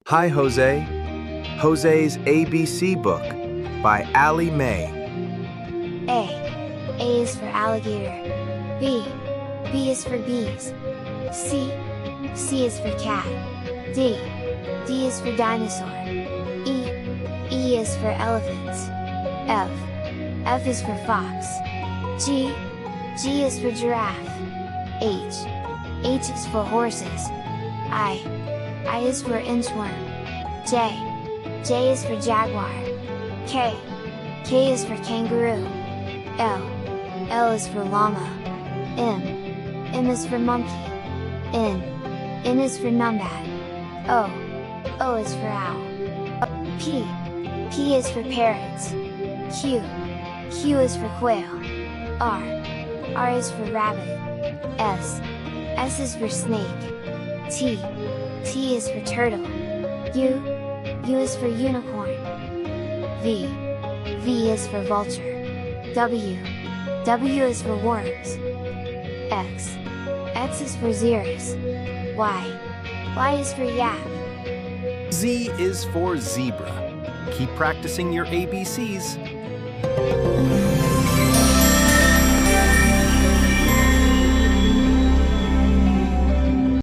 Hi, Jose. Jose's ABC book by Allie Mae. A. A is for alligator. B. B is for bees. C. C is for cat. D. D is for dinosaur. E. E is for elephants. F. F is for fox. G. G is for giraffe. H. H is for horses. I. I is for inchworm. J. J is for jaguar. K. K is for kangaroo. L. L is for llama. M. M is for monkey. N. N is for numbat. O. O is for owl. P. P is for parrots. Q. Q is for quail. R. R is for rabbit. S. S is for snake. T. T is for turtle. U. U is for unicorn. V. V is for vulture. W. W is for worms. X. X is for xeris. Y. Y is for yak. Z is for zebra. Keep practicing your ABCs.